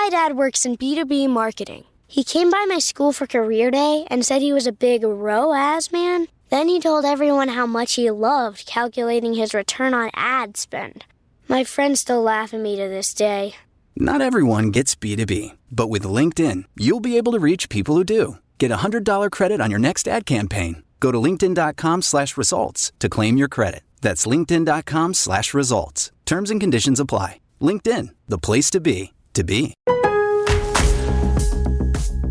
My dad works in B2B marketing. He came by my school for career day and said he was a big ROAS man. Then he told everyone how much he loved calculating his return on ad spend. My friends still laugh at me to this day. Not everyone gets B2B, but with LinkedIn, you'll be able to reach people who do. Get a $100 credit on your next ad campaign. Go to linkedin.com/results to claim your credit. That's linkedin.com/results. Terms and conditions apply. LinkedIn, the place to be, to be.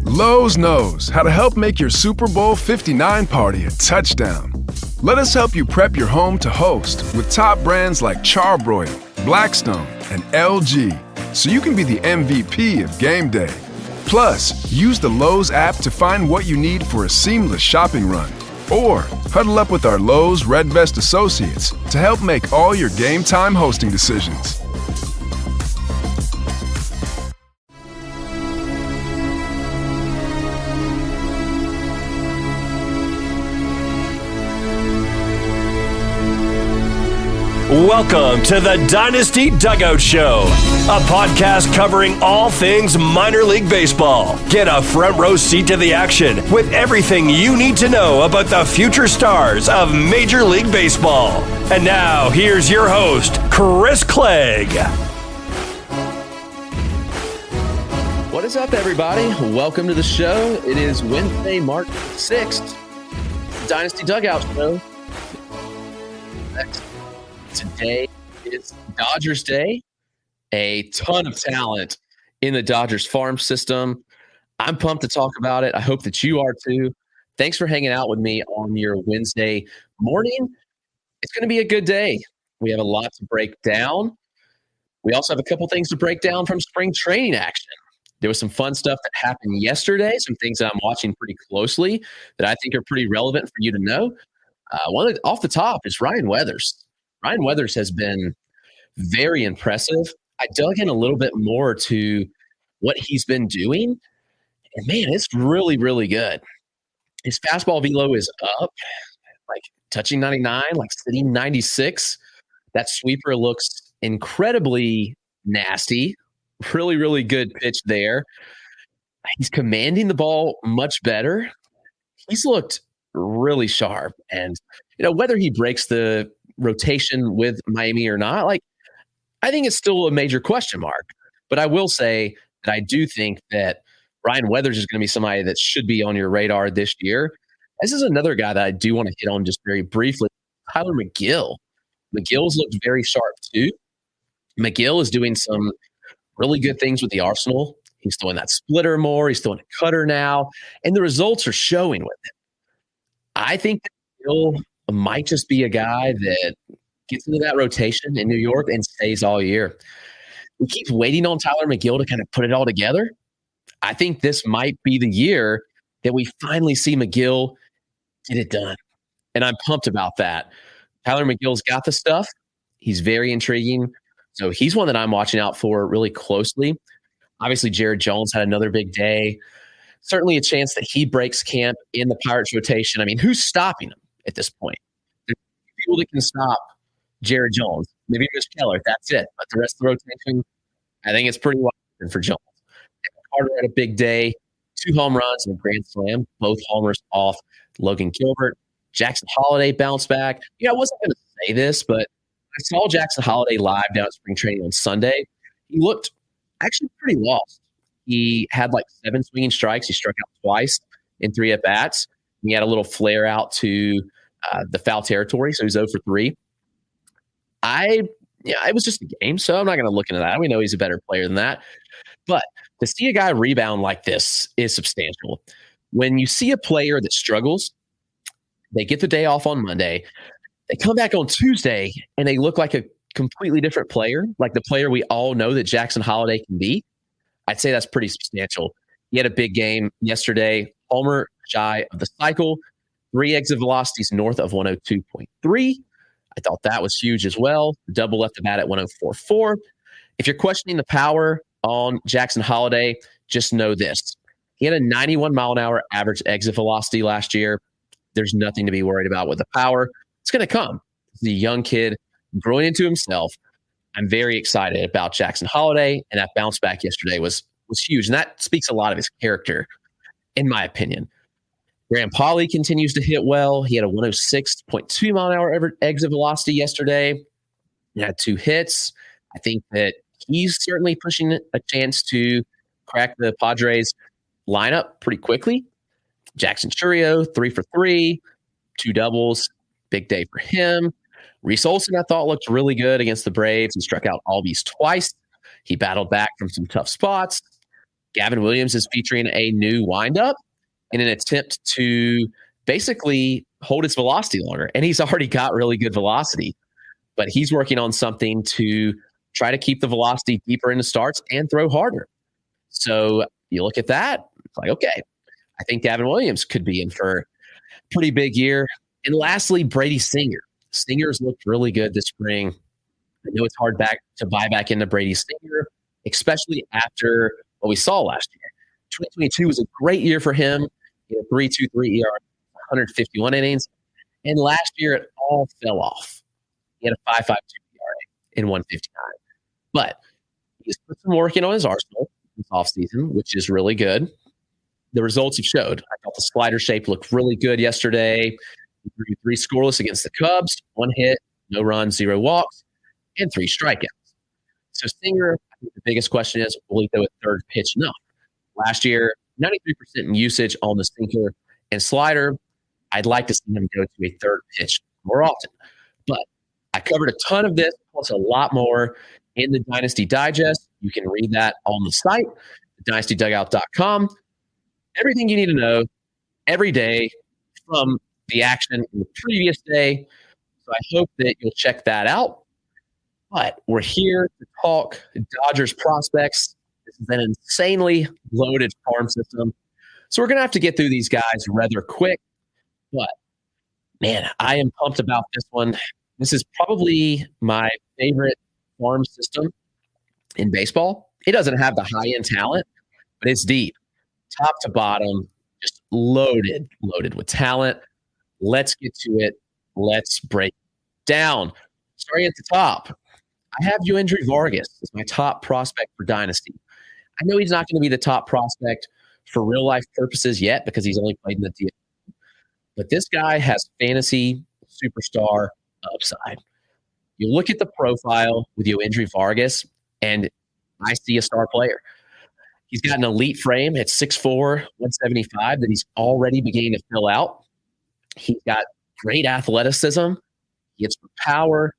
Lowe's knows how to help make your Super Bowl 59 party a touchdown. Let us help you prep your home to host with top brands like Charbroil, Blackstone, and LG, so you can be the MVP of game day. Plus, use the Lowe's app to find what you need for a seamless shopping run. Or huddle up with our Lowe's Red Vest associates to help make all your game time hosting decisions. Welcome to the Dynasty Dugout Show, a podcast covering all things minor league baseball. Get a front row seat to the action with everything you need to know about the future stars of Major League Baseball. And now, here's your host, Chris Clegg. What is up, everybody? Welcome to the show. It is Wednesday, March 6th, Dynasty Dugout Show. Today is Dodgers Day. A ton of talent in the Dodgers farm system. I'm pumped to talk about it. I hope that you are too. Thanks for hanging out with me on your Wednesday morning. It's going to be a good day. We have a lot to break down. We also have a couple things to break down from spring training action. There was some fun stuff that happened yesterday, some things that I'm watching pretty closely that I think are pretty relevant for you to know. One off the top is Ryan Weathers. Ryan Weathers has been very impressive. I dug in a little bit more to what he's been doing, and man, it's really, really good. His fastball velo is up, like touching 99, like sitting 96. That sweeper looks incredibly nasty. Really, really good pitch there. He's commanding the ball much better. He's looked really sharp, and whether he breaks the rotation with Miami or not, I think it's still a major question mark. But I will say that I do think that Ryan Weathers is going to be somebody that should be on your radar this year. This is another guy that I do want to hit on just very briefly. Tyler McGill. McGill's looked very sharp too. McGill is doing some really good things with the arsenal. He's throwing that splitter more. He's throwing a cutter now. And the results are showing with it. I think that McGill might just be a guy that gets into that rotation in New York and stays all year. We keep waiting on Tyler McGill to kind of put it all together. I think this might be the year that we finally see McGill get it done. And I'm pumped about that. Tyler McGill's got the stuff. He's very intriguing. So he's one that I'm watching out for really closely. Obviously, Jared Jones had another big day. Certainly a chance that he breaks camp in the Pirates rotation. I mean, who's stopping him at this point? There's people that can stop Jared Jones. Maybe Mitch Keller, that's it. But the rest of the rotation, I think it's pretty wide open for Jones. Carter had a big day, 2 home runs and a grand slam, both homers off Logan Gilbert. Jackson Holiday bounced back. I wasn't going to say this, but I saw Jackson Holiday live down at spring training on Sunday. He looked actually pretty lost. He had 7 swinging strikes. He struck out twice in 3 at-bats. He had a little flare out to the foul territory, so he's 0 for 3. It was just a game, so I'm not going to look into that. We know he's a better player than that. But to see a guy rebound like this is substantial. When you see a player that struggles, they get the day off on Monday, they come back on Tuesday, and they look like a completely different player, like the player we all know that Jackson Holiday can be. I'd say that's pretty substantial. He had a big game yesterday, homer shy of the cycle, 3 exit velocities north of 102.3. I thought that was huge as well. Double left the bat at 104.4. If you're questioning the power on Jackson Holiday, just know this. He had a 91 mile an hour average exit velocity last year. There's nothing to be worried about with the power. It's going to come. He's a young kid growing into himself. I'm very excited about Jackson Holiday, and that bounce back yesterday was was huge. And that speaks a lot of his character, in my opinion. Graham Pauley continues to hit well. He had a 106.2 mile an hour exit velocity yesterday. He had 2 hits. I think that he's certainly pushing a chance to crack the Padres lineup pretty quickly. Jackson Churio, 3 for 3, 2 doubles. Big day for him. Reese Olson, I thought, looked really good against the Braves. He struck out Albies twice. He battled back from some tough spots. Gavin Williams is featuring a new windup in an attempt to basically hold his velocity longer. And he's already got really good velocity, but he's working on something to try to keep the velocity deeper into starts and throw harder. So you look at that, it's like, okay, I think Gavin Williams could be in for a pretty big year. And lastly, Brady Singer. Singer's looked really good this spring. I know it's hard to buy back into Brady Singer, especially after what we saw last year. 2022 was a great year for him. He had a 3.23 ERA, 151 innings. And last year, it all fell off. He had a 5.52 ERA in 159. But he's put some work in on his arsenal this offseason, which is really good. The results have showed. I thought the slider shape looked really good yesterday. He threw 3 scoreless against the Cubs, 1 hit, no runs, 0 walks, and 3 strikeouts. So Singer, I think the biggest question is, will he throw a third pitch enough? Last year, 93% in usage on the sinker and slider. I'd like to see him go to a third pitch more often. But I covered a ton of this, plus a lot more in the Dynasty Digest. You can read that on the site, dynastydugout.com. Everything you need to know every day from the action in the previous day. So I hope that you'll check that out. But we're here to talk Dodgers prospects. This is an insanely loaded farm system. So we're going to have to get through these guys rather quick. But, man, I am pumped about this one. This is probably my favorite farm system in baseball. It doesn't have the high-end talent, but it's deep. Top to bottom, just loaded with talent. Let's get to it. Let's break it down. Starting at the top, I have Yoendry Vargas as my top prospect for Dynasty. I know he's not going to be the top prospect for real-life purposes yet because he's only played in the DL. But this guy has fantasy superstar upside. You look at the profile with Yoendry Vargas, and I see a star player. He's got an elite frame at 6'4", 175 that he's already beginning to fill out. He's got great athleticism. He hits for power.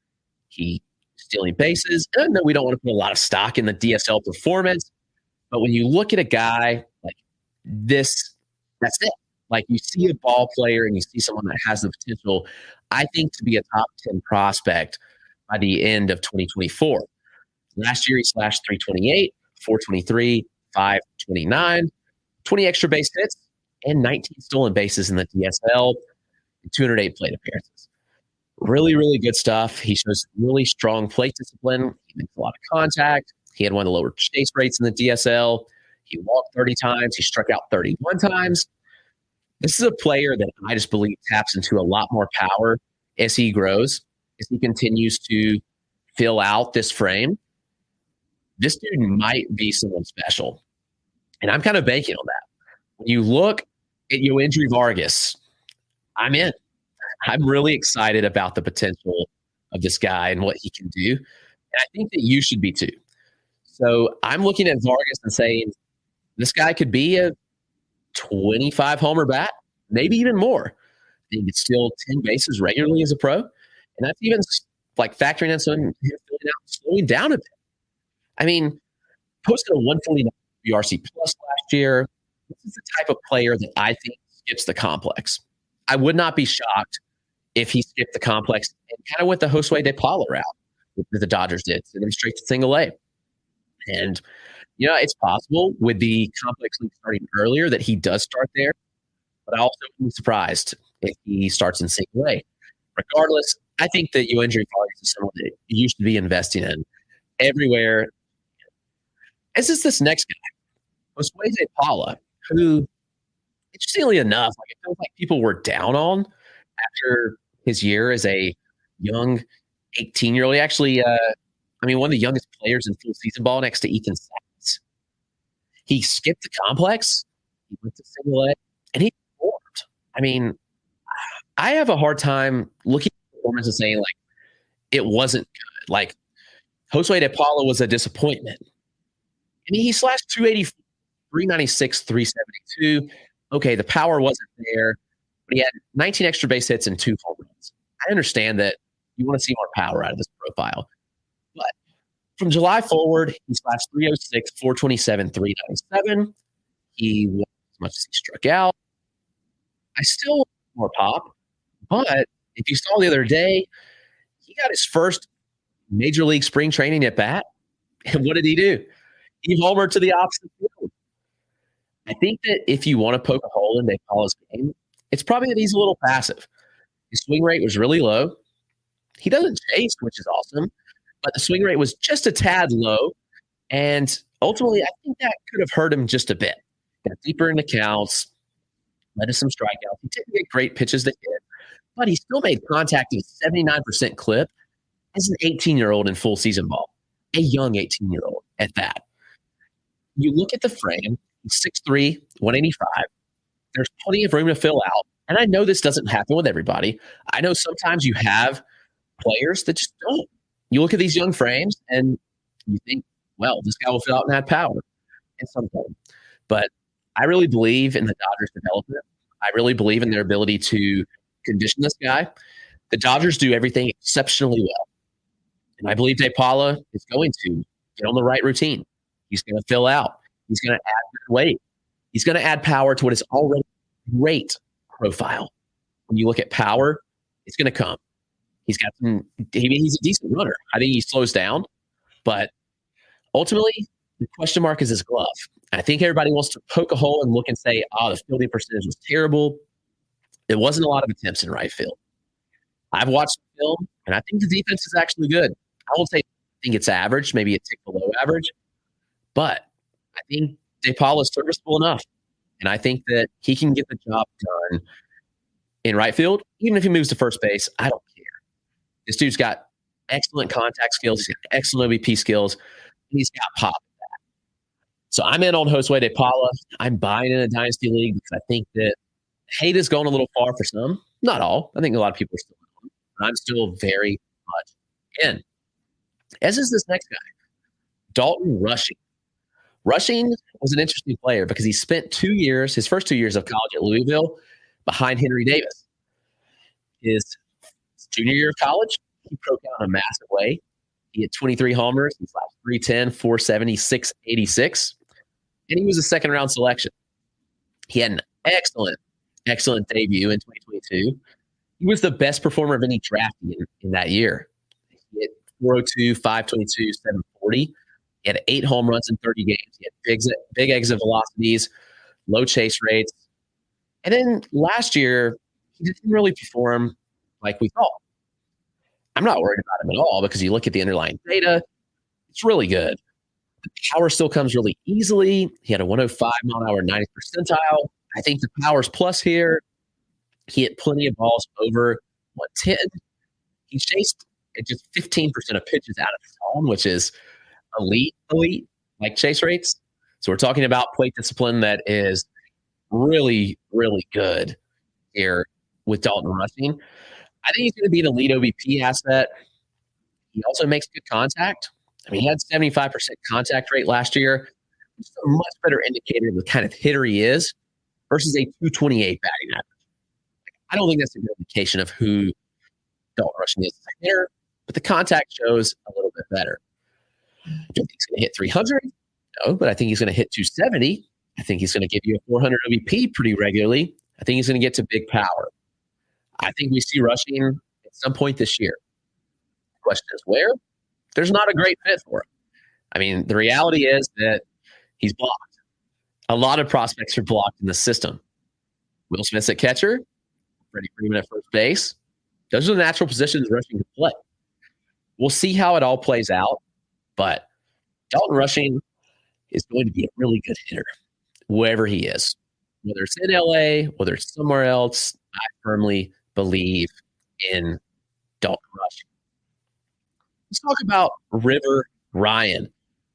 He's stealing bases. And I know we don't want to put a lot of stock in the DSL performance, but when you look at a guy like this, that's it. Like you see a ball player and you see someone that has the potential, I think, to be a top 10 prospect by the end of 2024. Last year, he slashed 328, 423, 529, 20 extra base hits, and 19 stolen bases in the DSL, and 208 plate appearances. Really, really good stuff. He shows really strong plate discipline. He makes a lot of contact. He had one of the lower chase rates in the DSL. He walked 30 times. He struck out 31 times. This is a player that I just believe taps into a lot more power as he grows, as he continues to fill out this frame. This dude might be someone special. And I'm kind of banking on that. When you look at Yoendry Vargas, I'm in. I'm really excited about the potential of this guy and what he can do. And I think that you should be too. So I'm looking at Vargas and saying, this guy could be a 25 homer bat, maybe even more. He could steal 10 bases regularly as a pro. And that's even like factoring in some slowing down a bit. I mean, posted a 149 WRC plus last year. This is the type of player that I think skips the complex. I would not be shocked if he skipped the complex and kind of went the Josue De Paula route that the Dodgers did, send him straight to single A. And, you know, it's possible with the complex league starting earlier that he does start there, but I also wouldn't be surprised if he starts in single A. Regardless, I think that Yoendry Vargas is someone that you should be investing in everywhere. As is this next guy, Josue De Paula, who, interestingly enough, like it feels like people were down on after his year as a young 18-year-old. He actually, one of the youngest players in full season ball next to Ethan Sax. He skipped the complex. He went to single A, and he performed. I mean, I have a hard time looking at the performance and saying, like, it wasn't good. Like, Josue De Paula was a disappointment. I mean, he slashed 280, 396, 372. Okay, the power wasn't there, but he had 19 extra base hits and 2 home runs. I understand that you want to see more power out of this profile. But from July forward, he slashed 306, 427, 397. He won as much as he struck out. I still want more pop, but if you saw the other day, he got his first major league spring training at bat. And what did he do? He homered to the opposite field. I think that if you want to poke a hole in De Paula's game, it's probably that he's a little passive. His swing rate was really low. He doesn't chase, which is awesome, but the swing rate was just a tad low. And ultimately, I think that could have hurt him just a bit. Got deeper into counts, led to some strikeouts. He didn't get great pitches to hit, but he still made contact at a 79% clip as an 18-year-old in full season ball, a young 18-year-old at that. You look at the frame, he's 6'3", 185. There's plenty of room to fill out. And I know this doesn't happen with everybody. I know sometimes you have players that just don't. You look at these young frames and you think, well, this guy will fill out and add power. And sometimes. But I really believe in the Dodgers' development. I really believe in their ability to condition this guy. The Dodgers do everything exceptionally well. And I believe De Paula is going to get on the right routine. He's going to fill out. He's going to add weight. He's going to add power to what is already a great profile. When you look at power, it's going to come. He's got some. He's a decent runner. I think he slows down, but ultimately, the question mark is his glove. I think everybody wants to poke a hole and look and say, "Oh, the fielding percentage was terrible." It wasn't a lot of attempts in right field. I've watched the film, and I think the defense is actually good. I won't say I think it's average, maybe a tick below average, but I think De Paula is serviceable enough. And I think that he can get the job done in right field, even if he moves to first base. I don't care. This dude's got excellent contact skills. He's got excellent OBP skills. And he's got pop at that. So I'm in on Josue De Paula. I'm buying in a Dynasty League because I think that hate is going a little far for some. Not all. I think a lot of people are still in. But I'm still very much in. As is this next guy, Dalton Rushing. Rushing was an interesting player because he spent 2 years, his first 2 years of college at Louisville, behind Henry Davis. His junior year of college, he broke out in a massive way. He had 23 homers. He slapped 310, 470, 686. And he was a second-round selection. He had an excellent debut in 2022. He was the best performer of any draftee in that year. He hit 402, 522, 740. He had 8 home runs in 30 games. He had big exit velocities, low chase rates. And then last year, he didn't really perform like we thought. I'm not worried about him at all because you look at the underlying data, it's really good. The power still comes really easily. He had a 105 mile an hour 90th percentile. I think the power's plus here. He hit plenty of balls over 110. He chased at just 15% of pitches out of his zone, which is elite, like chase rates. So we're talking about plate discipline that is really, really good here with Dalton Rushing. I think he's going to be an elite OBP asset. He also makes good contact. I mean, he had 75% contact rate last year, which is a much better indicator of the kind of hitter he is versus a 228 batting average. I don't think that's a good indication of who Dalton Rushing is as a hitter, but the contact shows a little bit better. I don't think he's going to hit 300. No, but I think he's going to hit 270. I think he's going to give you a 400 OBP pretty regularly. I think he's going to get to big power. I think we see Rushing at some point this year. The question is where? There's not a great fit for him. I mean, the reality is that he's blocked. A lot of prospects are blocked in the system. Will Smith's at catcher, Freddie Freeman at first base. Those are the natural positions Rushing can play. We'll see how it all plays out, but Dalton Rushing is going to be a really good hitter, wherever he is. Whether it's in LA, whether it's somewhere else, I firmly believe in Dalton Rushing. Let's talk about River Ryan.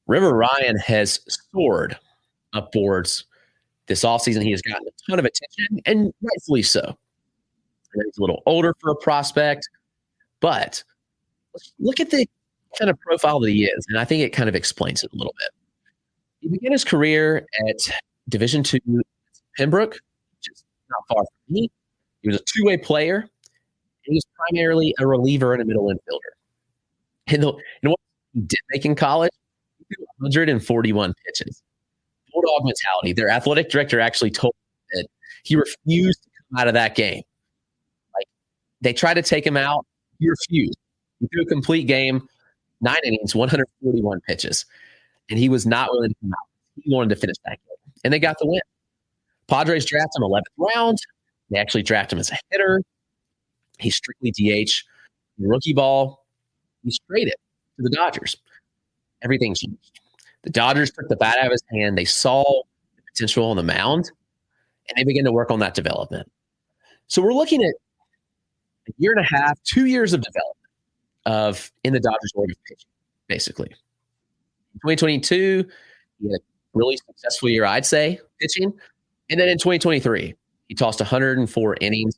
River Ryan has soared up boards this offseason. He has gotten a ton of attention, and rightfully so. He's a little older for a prospect, but let's look at the kind of profile that he is, and I think it kind of explains it a little bit. He began his career at Division II Pembroke, which is not far from me. He was a two-way player. He was primarily a reliever and a middle infielder. And what he did make in college, he threw 141 pitches. Bulldog mentality. Their athletic director actually told him that he refused to come out of that game. Like, they tried to take him out. He refused. He threw a complete game, 9 innings, 141 pitches. And he was not willing to come out. He wanted to finish that game. And they got the win. Padres draft him 11th round. They actually draft him as a hitter. He's strictly DH. Rookie ball. He's traded to the Dodgers. Everything changed. The Dodgers took the bat out of his hand. They saw the potential on the mound, and they began to work on that development. So we're looking at a year and a half, 2 years of development in the Dodgers org of pitching, basically. In 2022, he had a really successful year, I'd say, pitching. And then in 2023, he tossed 104 innings,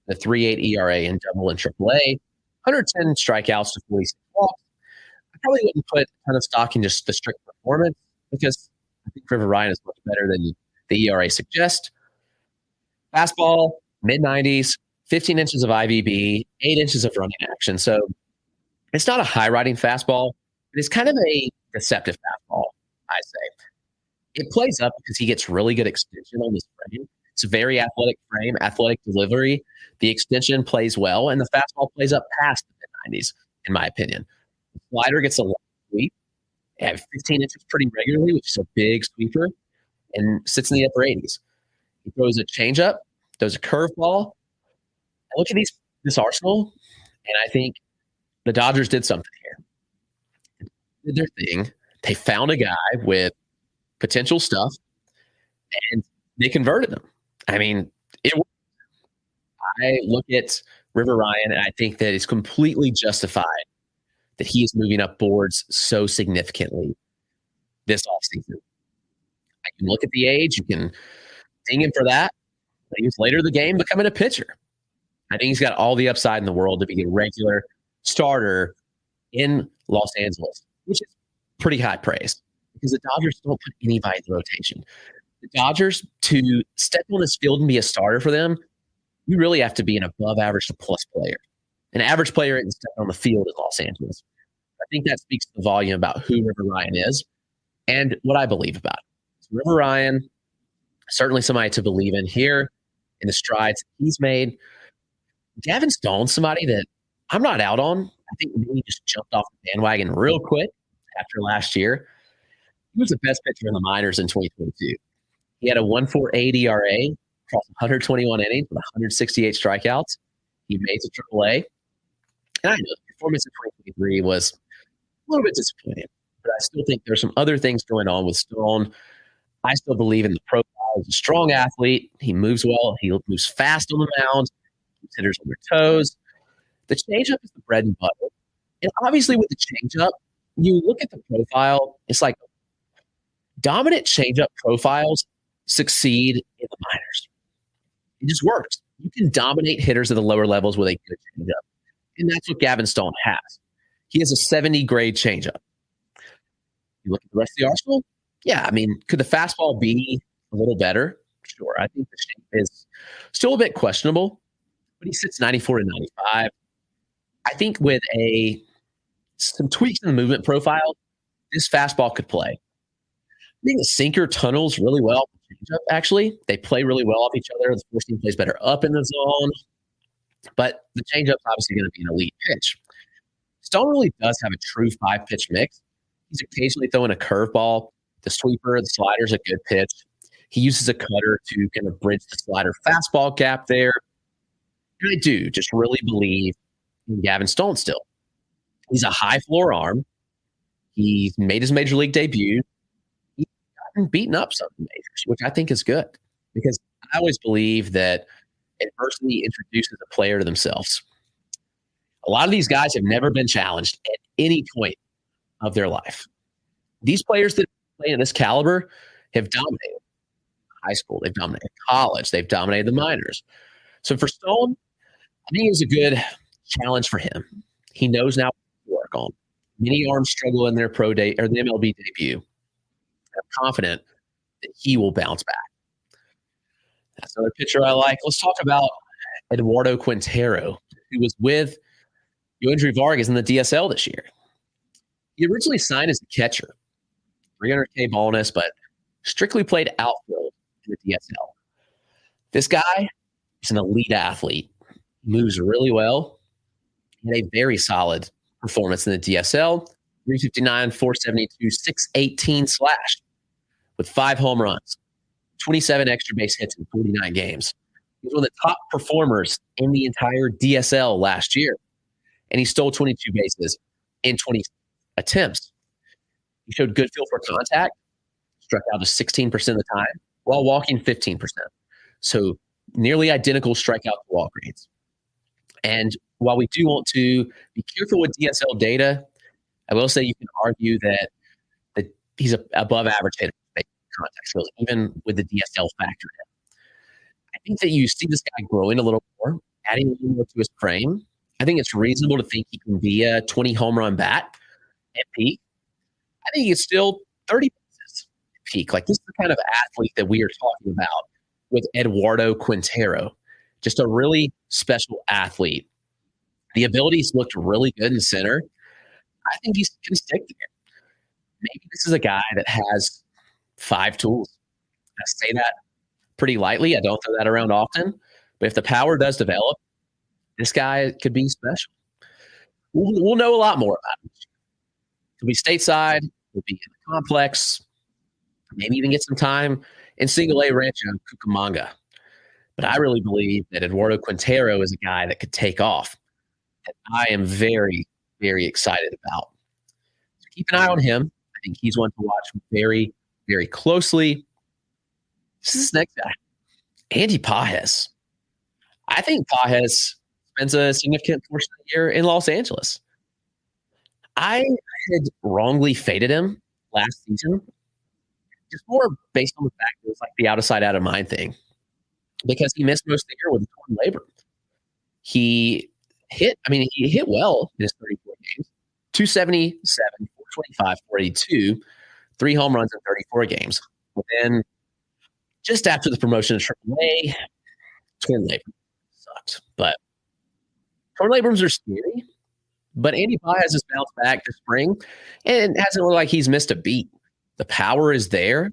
a 3.8 ERA in Double and AAA, 110 strikeouts to 46 walks. I probably wouldn't put a ton of stock in just the strict performance because I think River Ryan is much better than the ERA suggests. Fastball, mid-90s, 15 inches of IVB, 8 inches of running action. So it's not a high-riding fastball, but it's kind of a deceptive fastball, I say. It plays up because he gets really good extension on this frame. It's a very athletic frame, athletic delivery. The extension plays well, and the fastball plays up past the mid-90s, in my opinion. The slider gets a long sweep, at 15 inches pretty regularly, which is a big sweeper, and sits in the upper 80s. He throws a changeup, throws a curveball. I look at this arsenal, and I think the Dodgers did something here. They did their thing. They found a guy with potential stuff, and they converted him. I mean, I look at River Ryan, and I think that it's completely justified that he is moving up boards so significantly this offseason. I can look at the age. You can ding him for that. But he was later in the game becoming a pitcher. I think he's got all the upside in the world to be a regular starter in Los Angeles, which is pretty high praise because the Dodgers don't put anybody in the rotation. The Dodgers, to step on this field and be a starter for them, you really have to be an above average to plus player. An average player isn't stepping on the field in Los Angeles. I think that speaks to the volume about who River Ryan is and what I believe about it. So River Ryan, certainly somebody to believe in here in the strides he's made. Gavin Stone's somebody that I'm not out on. I think he just jumped off the bandwagon real quick after last year. He was the best pitcher in the minors in 2022. He had a 1.48 ERA across 121 innings with 168 strikeouts. He made it to AAA. And I know the performance in 2023 was a little bit disappointing, but I still think there's some other things going on with Stone. I still believe in the profile. He's a strong athlete. He moves well. He moves fast on the mound. Keeps hitters on their toes. The changeup is the bread and butter. And obviously with the changeup, you look at the profile, it's like dominant changeup profiles succeed in the minors. It just works. You can dominate hitters at the lower levels with a good changeup. And that's what Gavin Stone has. He has a 70 grade changeup. You look at the rest of the arsenal? Yeah, I mean, could the fastball be a little better? Sure. I think the shape is still a bit questionable, but he sits 94 to 95. I think with some tweaks in the movement profile, this fastball could play. I think the sinker tunnels really well. Actually, they play really well off each other. The four seam plays better up in the zone, but the changeup's obviously going to be an elite pitch. Stone really does have a true 5-pitch mix. He's occasionally throwing a curveball. The sweeper, the slider's a good pitch. He uses a cutter to kind of bridge the slider fastball gap there. And I do just really believe in Gavin Stone still. He's a high floor arm. He's made his major league debut. He's gotten beaten up some majors, which I think is good because I always believe that adversity introduces a player to themselves. A lot of these guys have never been challenged at any point of their life. These players that play at this caliber have dominated high school. They've dominated college. They've dominated the minors. So for Stone, I think it was a good challenge for him. He knows now what to work on. Many arms struggle in their pro day or the MLB debut. I'm confident that he will bounce back. That's another pitcher I like. Let's talk about Eduardo Quintero, who was with Yoendry Vargas in the DSL this year. He originally signed as a catcher, $300K bonus, but strictly played outfield in the DSL. This guy is an elite athlete. He moves really well. He had a very solid performance in the DSL, 359, 472, 618 slash with 5 home runs, 27 extra base hits in 49 games. He was one of the top performers in the entire DSL last year, and he stole 22 bases in 20 attempts. He showed good feel for contact, struck out to 16% of the time, while walking 15%. So nearly identical strikeout to walk rates. And while we do want to be careful with DSL data, I will say you can argue that he's above average hitter contact skills, even with the DSL factor in. I think that you see this guy growing a little more, adding a little more to his frame. I think it's reasonable to think he can be a 20 home run bat at peak. I think he's still 30 bases at peak. Like, this is the kind of athlete that we are talking about with Eduardo Quintero. Just a really special athlete. The abilities looked really good in center. I think he's going to stick there. Maybe this is a guy that has 5 tools. I say that pretty lightly. I don't throw that around often. But if the power does develop, this guy could be special. We'll know a lot more about him. He'll be stateside. He'll be in the complex. Maybe even get some time in single A Rancho Cucamonga. But I really believe that Eduardo Quintero is a guy that could take off. And I am very, very excited about. So keep an eye on him. I think he's one to watch very, very closely. This is this next guy, Andy Pages. I think Pages spends a significant portion of the year in Los Angeles. I had wrongly faded him last season, just more based on the fact that it was like the out of sight, out of mind thing, because he missed most of the year with a torn labrum. He hit well in his 34 games, 277, 425, 482, 3 home runs in 34 games. But then just after the promotion to AAA, torn labrum sucked. But torn labrums are scary. But Andy Pages has bounced back this spring, and it hasn't looked like he's missed a beat. The power is there.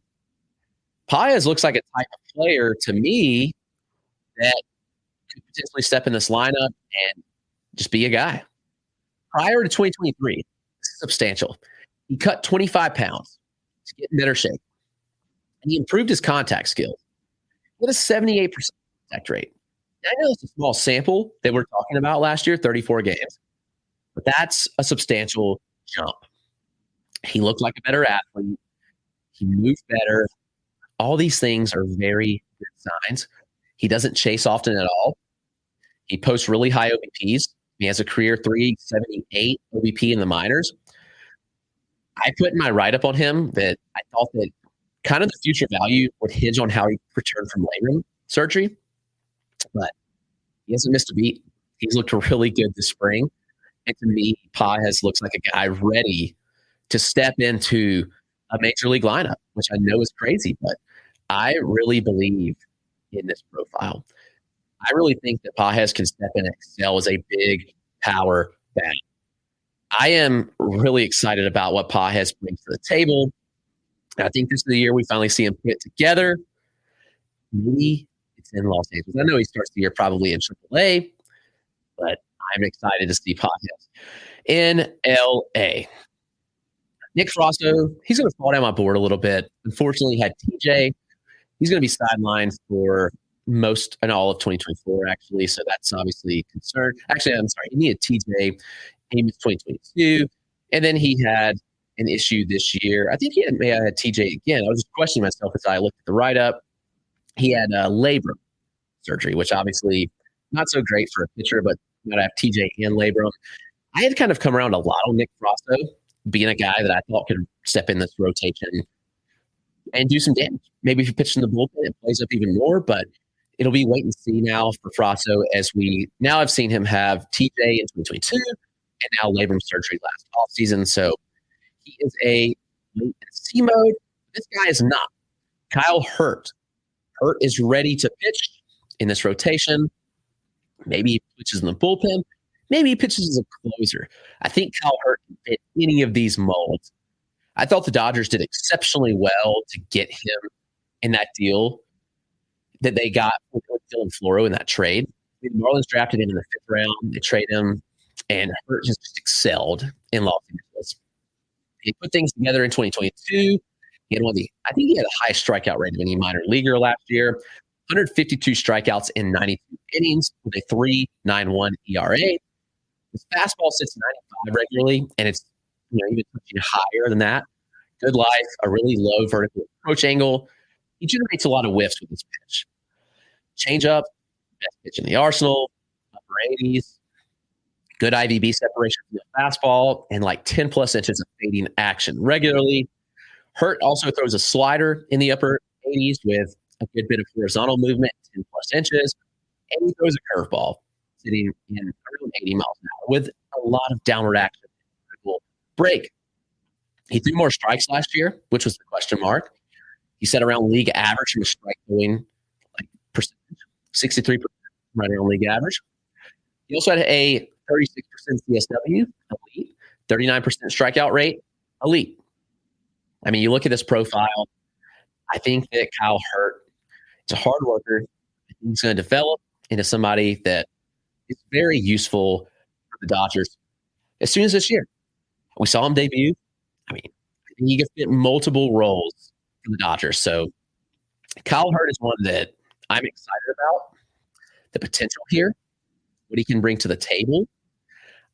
Pages looks like a type of player to me that could potentially step in this lineup and just be a guy. Prior to 2023, this is substantial. He cut 25 pounds to get in better shape, and he improved his contact skills. He had a 78% contact rate. Now, I know it's a small sample that we're talking about last year, 34 games, but that's a substantial jump. He looked like a better athlete. He moved better. All these things are very good signs. He doesn't chase often at all. He posts really high OBPs. He has a career 378 OBP in the minors. I put in my write-up on him that I thought that kind of the future value would hinge on how he returned from labrum surgery. But he hasn't missed a beat. He's looked really good this spring. And to me, Pages looks like a guy ready to step into a major league lineup, which I know is crazy, but I really believe in this profile. I really think that Pages can step in and excel as a big power bat. I am really excited about what Pages brings to the table. I think this is the year we finally see him put together. Maybe it's in Los Angeles. I know he starts the year probably in AAA, but I'm excited to see Pages in LA. Nick Frosto, he's going to fall down my board a little bit. Unfortunately, he had TJ. He's going to be sidelined for most and all of 2024, actually. So that's obviously a concern. Actually, I'm sorry. He needed TJ in 2022. And then he had an issue this year. I think may have had TJ again. I was just questioning myself as I looked at the write-up. He had labrum surgery, which obviously not so great for a pitcher, but you got to have TJ and labrum. I had kind of come around a lot on Nick Frosto, being a guy that I thought could step in this rotation and do some damage. Maybe if you pitch in the bullpen, it plays up even more, but it'll be wait and see now for Frasso, as we now have seen him have TJ in 2022 and now labrum surgery last offseason. So he is a wait and see mode. This guy is not. Kyle Hurt. Hurt is ready to pitch in this rotation. Maybe he pitches in the bullpen. Maybe he pitches as a closer. I think Kyle Hurt can fit any of these molds. I thought the Dodgers did exceptionally well to get him in that deal that they got with Dylan Floro in that trade. The Marlins drafted him in the 5th round. They traded him, and Hurt just excelled in Los Angeles. He put things together in 2022. He had I think he had the highest strikeout rate of any minor leaguer last year. 152 strikeouts in 92 innings with a 3.91 ERA. His fastball sits 95 regularly, and it's even touching higher than that. Good life, a really low vertical approach angle. He generates a lot of whiffs with his pitch. Changeup, best pitch in the arsenal, upper 80s. Good IVB separation from the fastball, and like 10 plus inches of fading action regularly. Hurt also throws a slider in the upper 80s with a good bit of horizontal movement, 10 plus inches, and he throws a curveball sitting in around 80 miles an hour with a lot of downward action. Break. He threw more strikes last year, which was the question mark. He set around league average from a strike throwing percentage, 63% right around league average. He also had a 36% CSW, elite, 39% strikeout rate, elite. I mean, you look at this profile, I think that Kyle Hurt is a hard worker. I think he's going to develop into somebody that is very useful for the Dodgers as soon as this year. We saw him debut. I mean, I think he can fit multiple roles for the Dodgers. So Kyle Hurt is one that I'm excited about. The potential here, what he can bring to the table.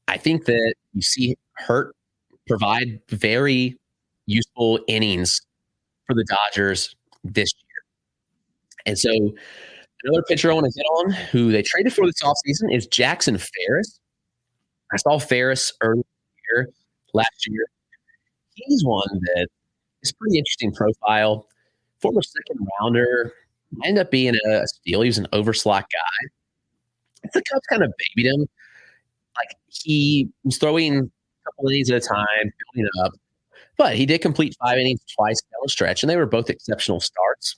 I think that you see Hurt provide very useful innings for the Dodgers this year. And so another pitcher I want to hit on who they traded for this offseason is Jackson Ferris. I saw Ferris earlier last year. He's one that is pretty interesting profile. Former second rounder, ended up being a steal. He was an overslot guy. The Cubs kind of babied him. Like he was throwing a couple innings at a time, building up. But he did complete 5 innings twice down the stretch, and they were both exceptional starts.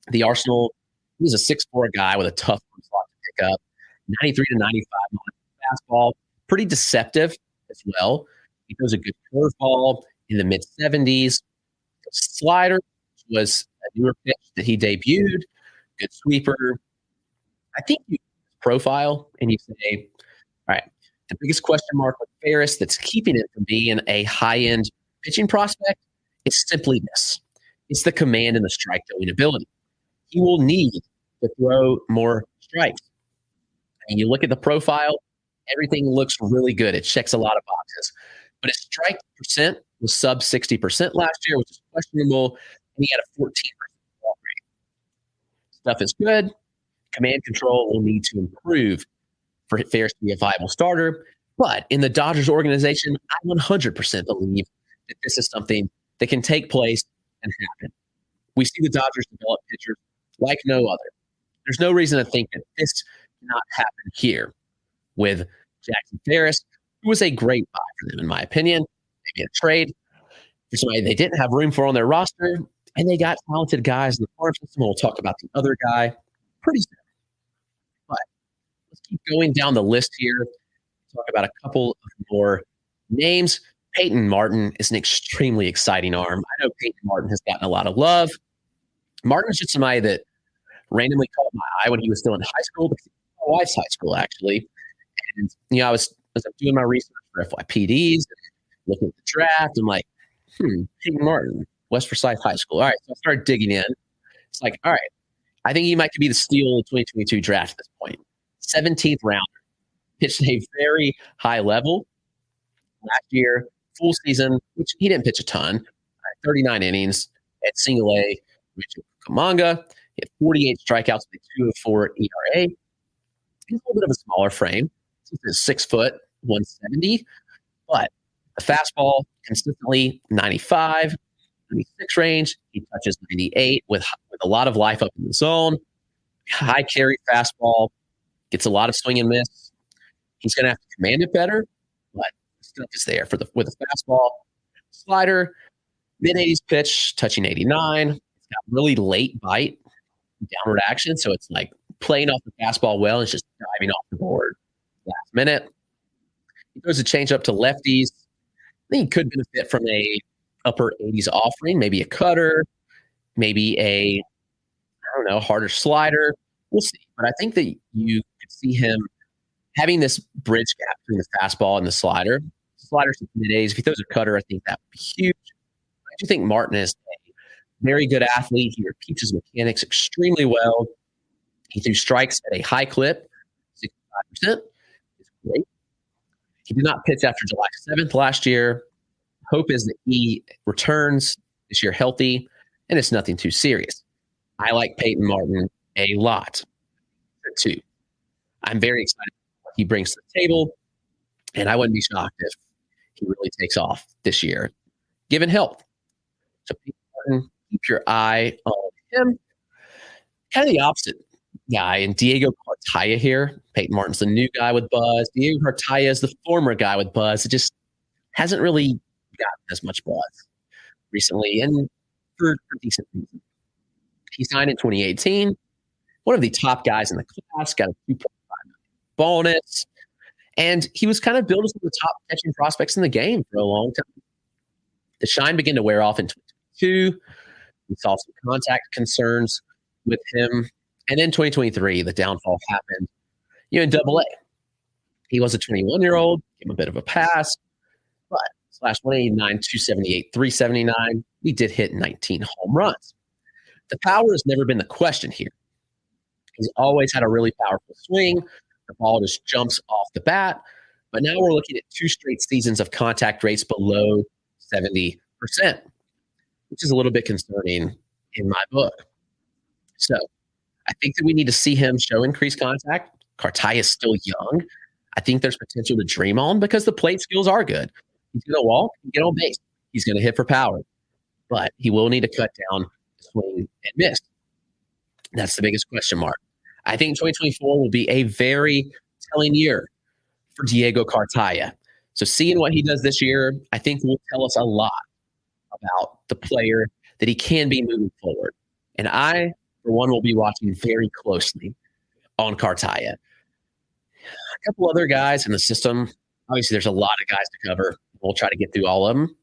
The Arsenal, he was a 6'4" guy with a tough slot to pick up. 93 to 95 fastball. Pretty deceptive as well. He throws a good curveball in the mid-70s. Slider was a newer pitch that he debuted. Good sweeper. I think you profile and you say, all right, the biggest question mark with Ferris that's keeping it from being a high-end pitching prospect is simply this. It's the command and the strike throwing ability. He will need to throw more strikes. And you look at the profile, everything looks really good. It checks a lot of boxes. But his strike percent was sub 60% last year, which is questionable, and he had a 14% walk rate. Stuff is good. Command control will need to improve for Ferris to be a viable starter. But in the Dodgers organization, I 100% believe that this is something that can take place and happen. We see the Dodgers develop pitchers like no other. There's no reason to think that this cannot happen here with Jackson Ferris, who was a great buy for them, in my opinion. Maybe a trade for somebody they didn't have room for on their roster, and they got talented guys in the farm system. We'll talk about the other guy pretty soon. But let's keep going down the list here. Talk about a couple of more names. Peyton Martin is an extremely exciting arm. I know Peyton Martin has gotten a lot of love. Martin's just somebody that randomly caught my eye when he was still in high school, because my wife's high school, actually. And, I was doing my research for FYPDs, looking at the draft. I'm like, Peyton Martin, West Forsyth High School. All right, so I started digging in. It's like, all right, I think he might be the steal of the 2022 draft at this point. 17th rounder. Pitched at a very high level last year, full season, which he didn't pitch a ton. 39 innings at single A, Richard Kamanga. He had 48 strikeouts with a 2.04 ERA. He's a little bit of a smaller frame. He's 6 foot, 170, but the fastball consistently 95, 96 range. He touches 98 with a lot of life up in the zone. High carry fastball. Gets a lot of swing and miss. He's going to have to command it better, but stuff is there with a fastball. Slider, mid-80s pitch, touching 89. It's got really late bite, downward action, so it's like playing off the fastball well. It's just diving off the board last minute. He throws a changeup to lefties. I think he could benefit from a upper 80s offering, maybe a cutter, maybe a harder slider. We'll see. But I think that you could see him having this bridge gap between the fastball and the slider. Slider's in mid-80s. If he throws a cutter, I think that would be huge. I do think Martin is a very good athlete. He repeats his mechanics extremely well. He threw strikes at a high clip, 65%. It's great. He did not pitch after July 7th last year. Hope is that he returns this year healthy, and it's nothing too serious. I like Peyton Martin a lot, too. I'm very excited about what he brings to the table, and I wouldn't be shocked if he really takes off this year, given health. So Peyton Martin, keep your eye on him. Kind of the opposite guy, and Diego Cartaya here. Peyton Martin's the new guy with buzz. Diego Cartaya is the former guy with buzz. It just hasn't really gotten as much buzz recently, and for decent reason. He signed in 2018. One of the top guys in the class, got a $2.5 million bonus, and he was kind of billed as one of the top catching prospects in the game for a long time. The shine began to wear off in 2022. We saw some contact concerns with him, and in 2023, the downfall happened. In Double-A, he was a 21-year-old, gave him a bit of a pass, but /189, 278, 379. He did hit 19 home runs. The power has never been the question here. He's always had a really powerful swing. The ball just jumps off the bat. But now we're looking at 2 straight seasons of contact rates below 70%, which is a little bit concerning in my book. So I think that we need to see him show increased contact. Cartaya is still young. I think there's potential to dream on because the plate skills are good. He's going to walk and get on base. He's going to hit for power. But he will need to cut down swing and miss. That's the biggest question mark. I think 2024 will be a very telling year for Diego Cartaya. So seeing what he does this year, I think will tell us a lot about the player that he can be moving forward. And I, for one, will be watching very closely on Cartaya. A couple other guys in the system. Obviously, there's a lot of guys to cover. We'll try to get through all of them.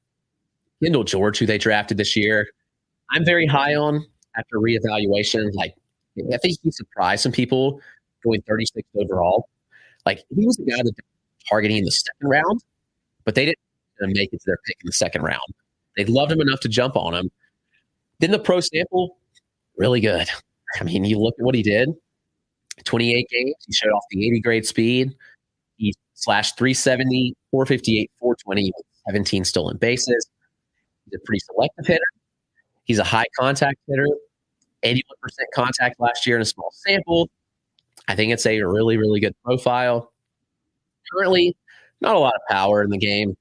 Kendall George, who they drafted this year, I'm very high on after reevaluation. I think he surprised some people going 36th overall. He was the guy that they were targeting in the second round, but they didn't make it to their pick in the second round. They loved him enough to jump on him. Then the pro sample, really good. I mean, you look at what he did. 28 games, he showed off the 80 grade speed. He slashed 370, 458, 420, 17 stolen bases. He's a pretty selective hitter. He's a high contact hitter. 81% contact last year in a small sample. I think it's a really, really good profile. Currently, not a lot of power in the game,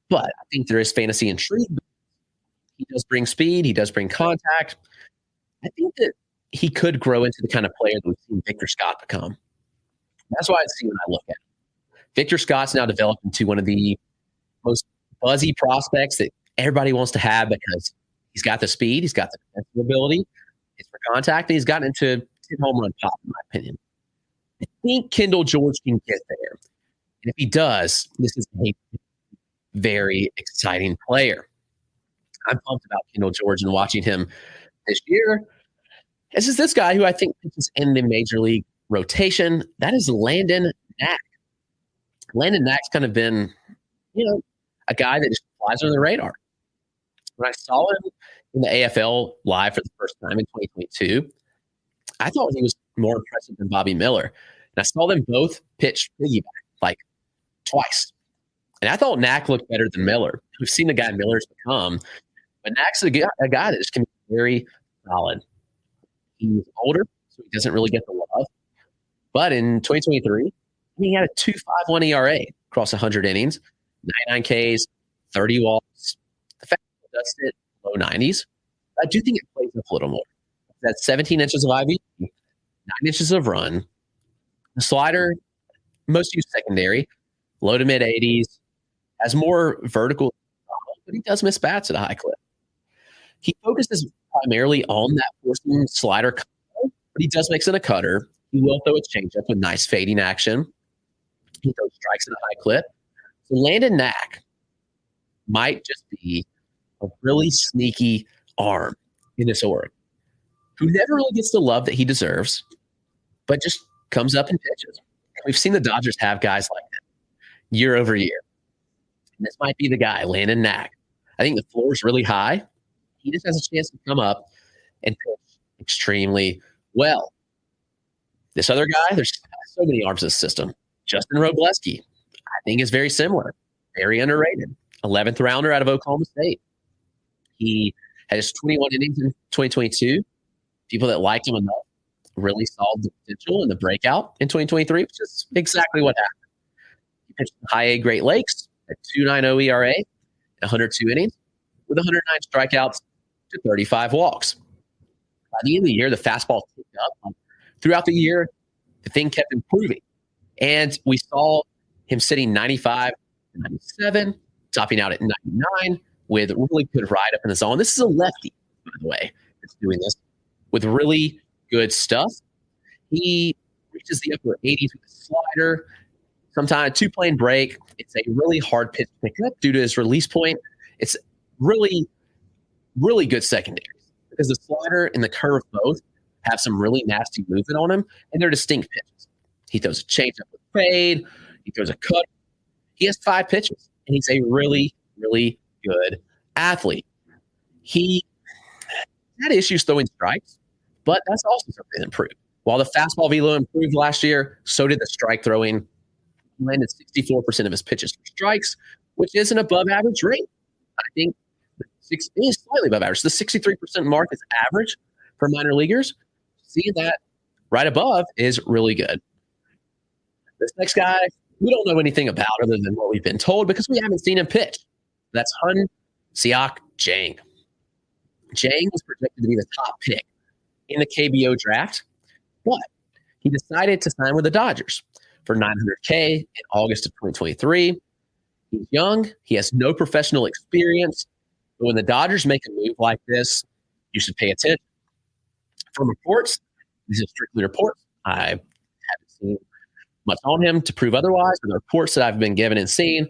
but I think there is fantasy intrigue. He does bring speed. He does bring contact. I think that he could grow into the kind of player that we've seen Victor Scott become. That's why I see when I look at him. Victor Scott's now developed into one of the most buzzy prospects that everybody wants to have because he's got the speed, he's got the defensive ability, he's for contact, and he's gotten into 10 home run pop, in my opinion. I think Kendall George can get there. And if he does, this is a very exciting player. I'm pumped about Kendall George and watching him this year. This is this guy who I think pitches in the major league rotation. That is Landon Knack. Landon Knack's kind of been, a guy that just flies under the radar. When I saw him in the AFL live for the first time in 2022, I thought he was more impressive than Bobby Miller. And I saw them both pitch piggyback twice. And I thought Knack looked better than Miller. We've seen the guy Miller's become. But Knack's a guy that just can be very solid. He's older, so he doesn't really get the love. But in 2023, he had a 2.51 ERA across 100 innings, 99 Ks, 30 walks. The fact that he does it below low 90s. I do think it plays up a little more. That's 17 inches of IVG, 9 inches of run. The slider, most used secondary, low to mid 80s, has more vertical, but he does miss bats at a high clip. He focuses primarily on that forcing slider, but he does mix in a cutter. He will throw a changeup with nice fading action. He throws strikes at a high clip. So Landon Knack might just be a really sneaky arm in this org who never really gets the love that he deserves, but just comes up and pitches. We've seen the Dodgers have guys like that year over year. And this might be the guy, Landon Knack. I think the floor is really high. He just has a chance to come up and pitch extremely well. This other guy, there's so many arms in the system. Justin Robleski, I think, is very similar. Very underrated. 11th rounder out of Oklahoma State. He had his 21 innings in 2022. People that liked him enough really saw the potential in the breakout in 2023, which is exactly what happened. He pitched high A Great Lakes at 2.90 ERA, 102 innings, with 109 strikeouts to 35 walks. By the end of the year, the fastball ticked up. Throughout the year, the thing kept improving. And we saw him sitting 95 to 97, topping out at 99 with really good ride up in the zone. This is a lefty, by the way, that's doing this with really good stuff. He reaches the upper 80s with a slider, sometimes a 2-plane break. It's a really hard pitch to pick up due to his release point. It's really, really good secondaries because the slider and the curve both have some really nasty movement on him, and they're distinct pitches. He throws a changeup with fade. He throws a cut. He has 5 pitches, and he's a really, really good athlete. He had issues throwing strikes, but that's also something that improved. While the fastball velo improved last year, so did the strike throwing. He landed 64% of his pitches for strikes, which is an above average rate. I think it is slightly above average. The 63% mark is average for minor leaguers. Seeing that right above is really good. This next guy, we don't know anything about other than what we've been told because we haven't seen him pitch. That's Hyun Seok Jang. Jang was projected to be the top pick in the KBO draft, but he decided to sign with the Dodgers for $900K in August of 2023. He's young. He has no professional experience. But when the Dodgers make a move like this, you should pay attention. From reports, these are strictly reports. I haven't seen much on him to prove otherwise, but the reports that I've been given and seen,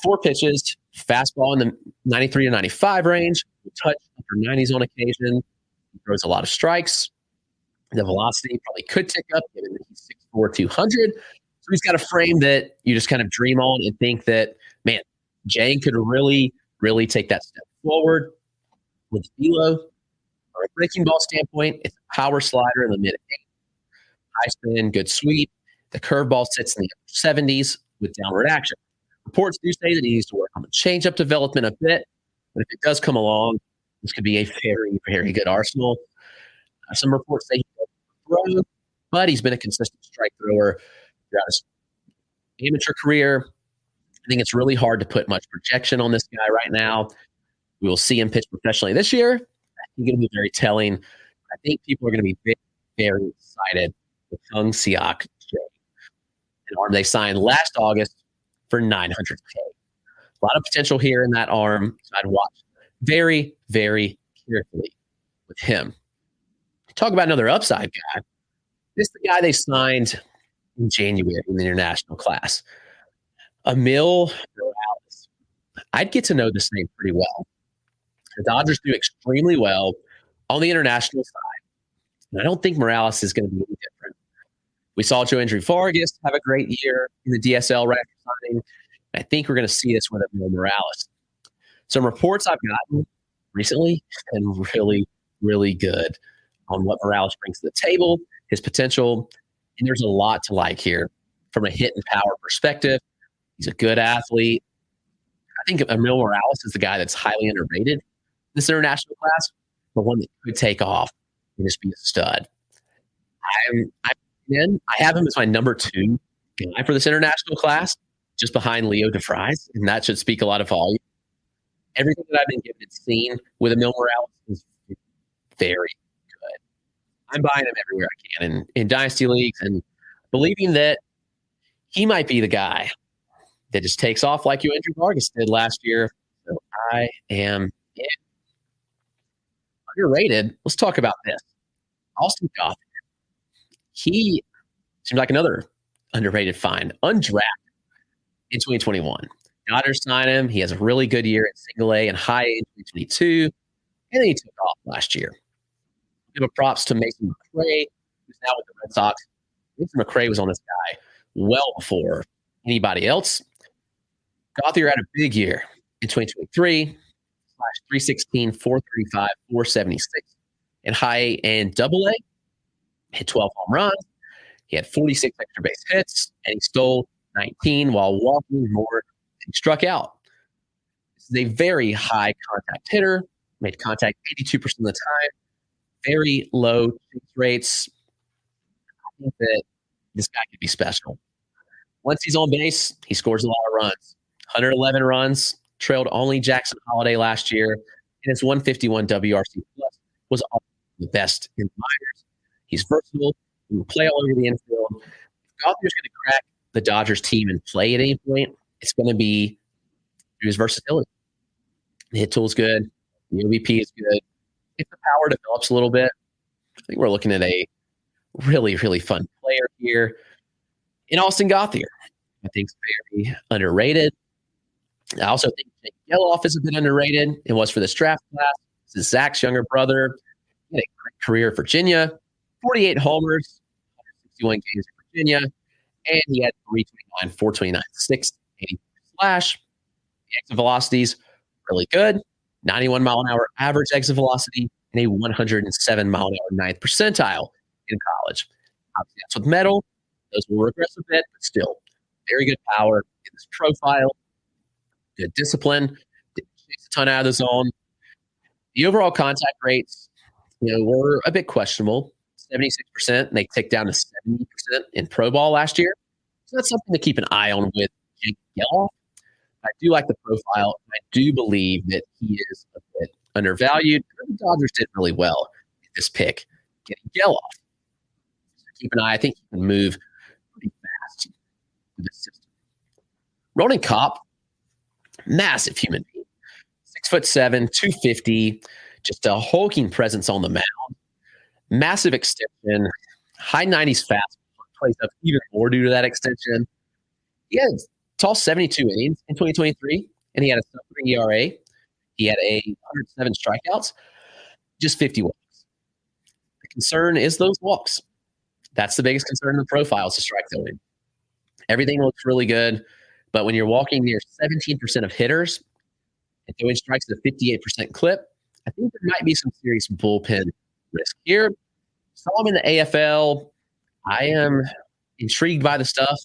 4 pitches, fastball in the 93 to 95 range, touch upper 90s on occasion. He throws a lot of strikes. The velocity probably could tick up, given that he's 6'4", 200. So he's got a frame that you just kind of dream on and think that, man, Jang could really, really take that step forward. With velo, from a breaking ball standpoint, it's a power slider in the mid-8. High spin, good sweep. The curveball sits in the upper 70s with downward action. Reports do say that he needs to work on the changeup development a bit, but if it does come along, this could be a very, very good arsenal. Some reports say he doesn't throw, but he's been a consistent strike thrower throughout his amateur career. I think it's really hard to put much projection on this guy right now. We will see him pitch professionally this year. I think it'll be very telling. I think people are going to be very, very excited with Hyun Seok Jang, an arm they signed last August for $900K. A lot of potential here in that arm. So I'd watch very, very carefully with him. Talk about another upside guy. This is the guy they signed in January in the international class. Emil Morales. I'd get to know this name pretty well. The Dodgers do extremely well on the international side. And I don't think Morales is going to be any different. We saw Joe Andrew Vargas have a great year in the DSL right after signing. I think we're going to see this with Emil Morales. Some reports I've gotten recently have been really, really good on what Morales brings to the table, his potential, and there's a lot to like here from a hit and power perspective. He's a good athlete. I think Emil Morales is the guy that's highly underrated in this international class, but one that could take off and just be a stud. I have him as my number 2 guy for this international class, just behind Leo DeVries, and that should speak a lot of volume. Everything that I've been given and seen with Emil Morales is very good. I'm buying him everywhere I can in Dynasty leagues and believing that he might be the guy that just takes off like you Andrew Vargas did last year. So I am underrated. Let's talk about this. Austin Goff. He seems like another underrated find. Undrafted in 2021. Dodgers signed him. He has a really good year at single A and high A in 2022. And then he took off last year. Give a props to Mason McRae, who's now with the Red Sox. Mason McRae was on this guy well before anybody else. Gothier had a big year in 2023. Slash 316, 435, 476 in high A and double A. Hit 12 home runs. He had 46 extra base hits, and he stole 19 while walking more. He struck out. This is a very high contact hitter. Made contact 82% of the time. Very low chase rates. I think that this guy could be special. Once he's on base, he scores a lot of runs. 111 runs, trailed only Jackson Holiday last year, and his 151 WRC plus was the best in the minors. He's versatile. He will play all over the infield. If Gothier's going to crack the Dodgers team and play at any point, it's going to be through his versatility. The hit tool's good. The OBP is good. If the power develops a little bit, I think we're looking at a really, really fun player here in Austin Gothier. I think he's very underrated. I also think Jake Geloff is a bit underrated and was for this draft class. This is Zach's younger brother. He had a great career at Virginia, 48 homers, 161 games in Virginia, and he had 329, 429, 680 slash. The exit velocity's really good. 91 mile an hour average exit velocity and a 107 mile an hour ninth percentile in college. Obviously, that's with metal. Those will regress a bit, but still very good power in this profile. Good discipline. Didn't chase a ton out of the zone. The overall contact rates, were a bit questionable. 76%, and they ticked down to 70% in pro ball last year. So that's something to keep an eye on with Jake Geloff. I do like the profile. I do believe that he is a bit undervalued. The Dodgers did really well at this pick, getting Geloff. So keep an eye. I think he can move pretty fast through this system. Ronan Kopp, massive human being. 6'7", 250, just a hulking presence on the mound. Massive extension, high 90s fastball, plays up even more due to that extension. He had tossed 72 innings in 2023, and he had a sub-3 ERA. He had 107 strikeouts, just 50 walks. The concern is those walks. That's the biggest concern in the profile is the strike zone. Everything looks really good, but when you're walking near 17% of hitters and throwing strikes at a 58% clip, I think there might be some serious bullpen risk here. Saw him in the AFL. I am intrigued by the stuff,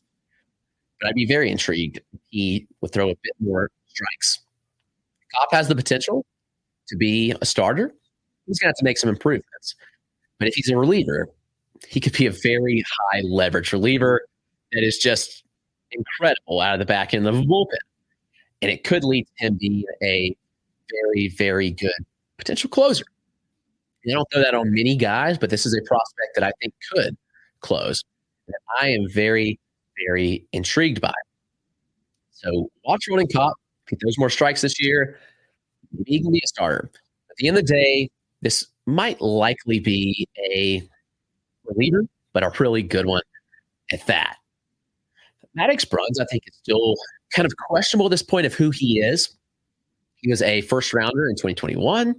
but I'd be very intrigued if he would throw a bit more strikes. Kopp has the potential to be a starter. He's going to have to make some improvements. But if he's a reliever, he could be a very high leverage reliever that is just incredible out of the back end of the bullpen. And it could lead to him being a very, very good potential closer. They don't throw that on many guys, but this is a prospect that I think could close. That I am very, very intrigued by. So watch Ronan Kopp. If he throws more strikes this year, maybe he can be a starter. At the end of the day, this might likely be a reliever, but a really good one at that. Maddox Bruns, I think, is still kind of questionable at this point of who he is. He was a first rounder in 2021,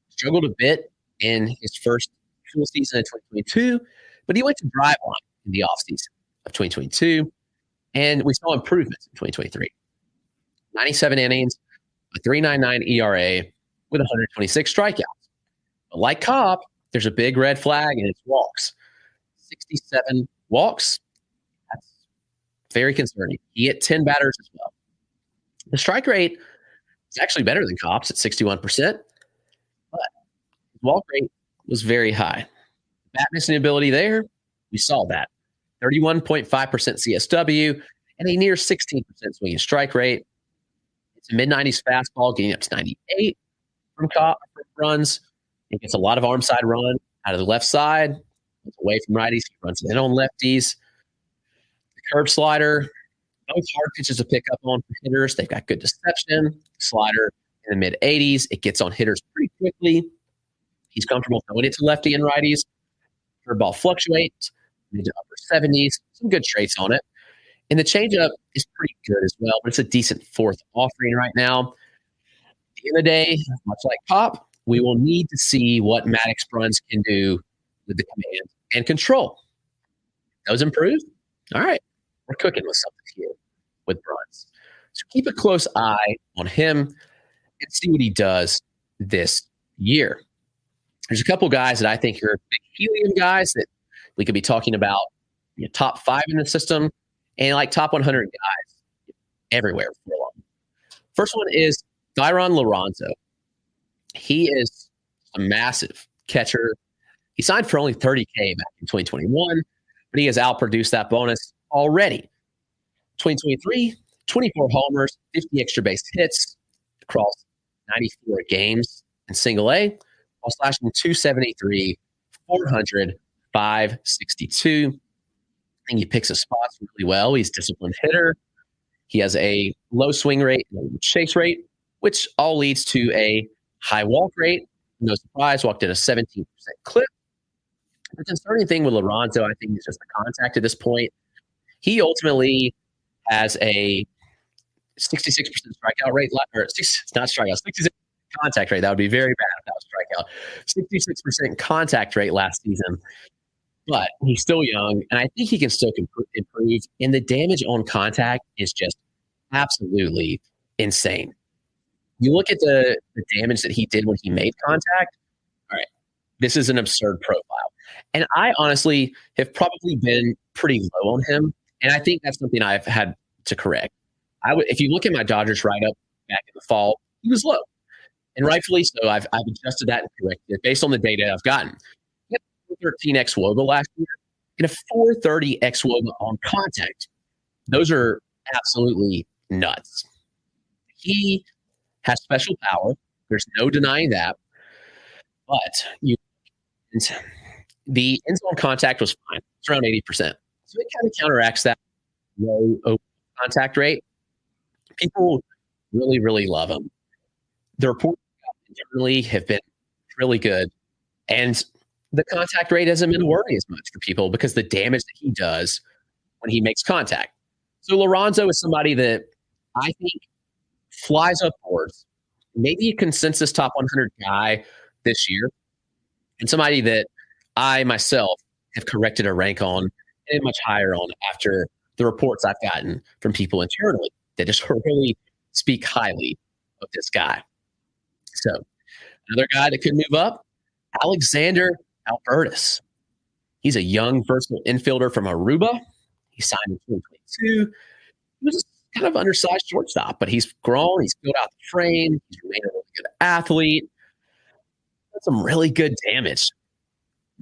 struggled a bit in his first full season in 2022, but he went to drive on in the offseason of 2022, and we saw improvements in 2023. 97 innings, a 3.99 ERA with 126 strikeouts. But like Kopp, there's a big red flag, and it's walks. 67 walks. That's very concerning. He hit 10 batters as well. The strike rate is actually better than Kopp's at 61%, but his walk rate was very high. Bat missing ability there, we saw that. 31.5% CSW and a near 16% swinging strike rate. It's to mid-90s fastball, getting up to 98 from runs. He gets a lot of arm side run out of the left side, away from righties. He runs in on lefties. The curve slider, both hard pitches to pick up on for hitters. They've got good deception. Slider in the mid-80s. It gets on hitters pretty quickly. He's comfortable throwing it to lefty and righties. Curveball fluctuates, mid to upper 70s. Some good traits on it. And the changeup is pretty good as well, but it's a decent fourth offering right now. At the end of the day, much like Pop, we will need to see what Maddox Bruns can do with the command and control. Those improve? All right. We're cooking with something here with Bruns. So keep a close eye on him and see what he does this year. There's a couple guys that I think are big helium guys that we could be talking about, top 5 in the system and like top 100 guys everywhere for long. First one is Dairon Lorenzo. He is a massive catcher. He signed for only $30K back in 2021, but he has outproduced that bonus already. 2023, 24 homers, 50 extra base hits across 94 games in single A, while slashing 273, 400, 562. I think he picks his spots really well. He's a disciplined hitter. He has a low swing rate and chase rate, which all leads to a high walk rate. No surprise, walked at a 17% clip. The concerning thing with Lorenzo, I think, is just the contact at this point. He ultimately has a 66% strikeout rate, or not strikeout, 66 contact rate. That would be very bad if that was strikeout. 66% contact rate last season. But he's still young, and I think he can still improve. And the damage on contact is just absolutely insane. You look at the damage that he did when he made contact. All right, this is an absurd profile. And I honestly have probably been pretty low on him. And I think that's something I've had to correct. If you look at my Dodgers write-up back in the fall, he was low. And rightfully so. I've adjusted that and corrected it based on the data I've gotten. He had a 413 xwOBA last year and a 430 xwOBA on contact. Those are absolutely nuts. He has special power. There's no denying that. But the in-zone contact was fine. It's around 80%. So it kind of counteracts that low contact rate. People really, really love him. The reports generally have been really good. And the contact rate hasn't been a worry as much for people because the damage that he does when he makes contact. So Lorenzo is somebody that I think flies upwards, maybe a consensus top 100 guy this year, and somebody that I myself have corrected a rank on and much higher on after the reports I've gotten from people internally that just really speak highly of this guy. So another guy that could move up, Alexander Albertus. He's a young, versatile infielder from Aruba. He signed in 2022. He was kind of undersized shortstop, but he's grown. He's filled out the frame. He's remained a really good athlete. Done some really good damage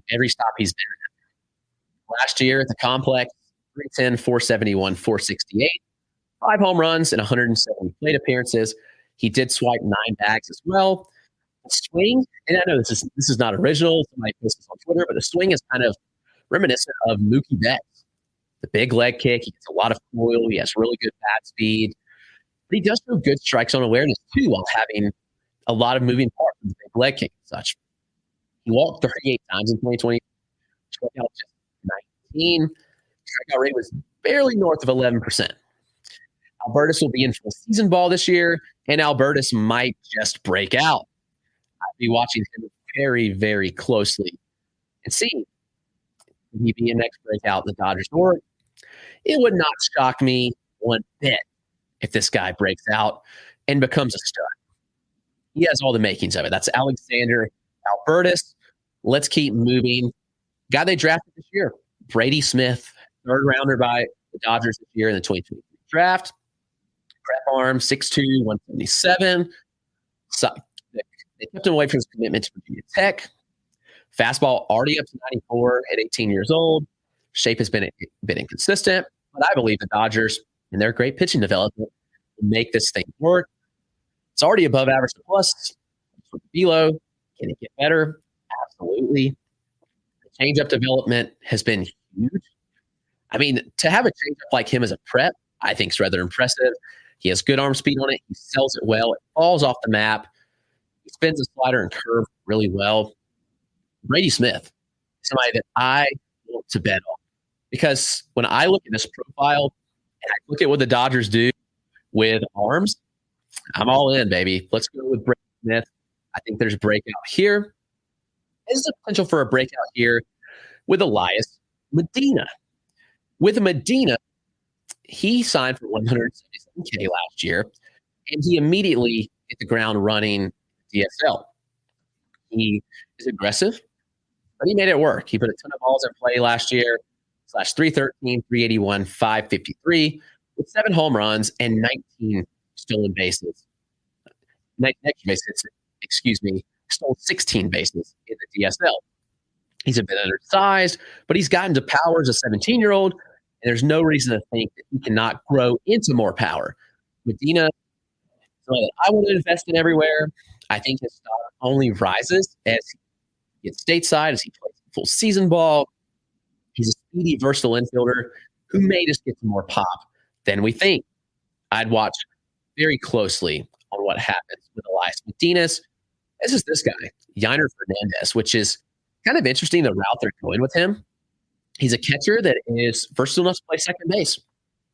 every stop he's been at. Last year at the complex, 310, 471, 468. 5 home runs and 170 plate appearances. He did swipe 9 bags as well. The swing, and I know this is not original. Somebody posted this on Twitter, but the swing is kind of reminiscent of Mookie Betts. The big leg kick. He gets a lot of coil. He has really good bat speed. But he does show good strike zone awareness, too, while having a lot of moving parts with the big leg kick and such. He walked 38 times in 2020. Struck out just 19. Strikeout rate was barely north of 11%. Albertus will be in full season ball this year, and Albertus might just break out. I'll be watching him very, very closely and see if he be a next breakout in the Dodgers. Or it would not shock me one bit if this guy breaks out and becomes a stud. He has all the makings of it. That's Alexander Albertus. Let's keep moving. Guy they drafted this year, Brady Smith, 3rd rounder by the Dodgers this year in the 2023 draft. Prep arm, 6'2", 177. So they kept him away from his commitment to Virginia Tech. Fastball already up to 94 at 18 years old. Shape has been inconsistent, but I believe the Dodgers, in their great pitching development, will make this thing work. It's already above average to plus. Below, can it get better? Absolutely. The changeup development has been huge. I mean, to have a changeup like him as a prep, I think is rather impressive. He has good arm speed on it. He sells it well. It falls off the map. He spins the slider and curve really well. Brady Smith, somebody that I want to bet on. Because when I look at this profile and I look at what the Dodgers do with arms, I'm all in, baby. Let's go with Brady Smith. I think there's a breakout here. There's a potential for a breakout here with Elias Medina. With Medina, he signed for $177K last year, and he immediately hit the ground running DSL. He is aggressive, but he made it work. He put a ton of balls in play last year, slash 313, 381, 553, with 7 home runs and 19 stolen bases. Stole 16 bases in the DSL. He's a bit undersized, but he's gotten to power as a 17-year-old, and there's no reason to think that he cannot grow into more power. Medina, somebody that I want to invest in everywhere. I think his stock only rises as he gets stateside, as he plays full season ball. He's a speedy, versatile infielder who may just get some more pop than we think. I'd watch very closely on what happens with Elias Medina. This is this guy, Yiner Fernandez, which is kind of interesting, the route they're going with him. He's a catcher that is versatile enough to play second base.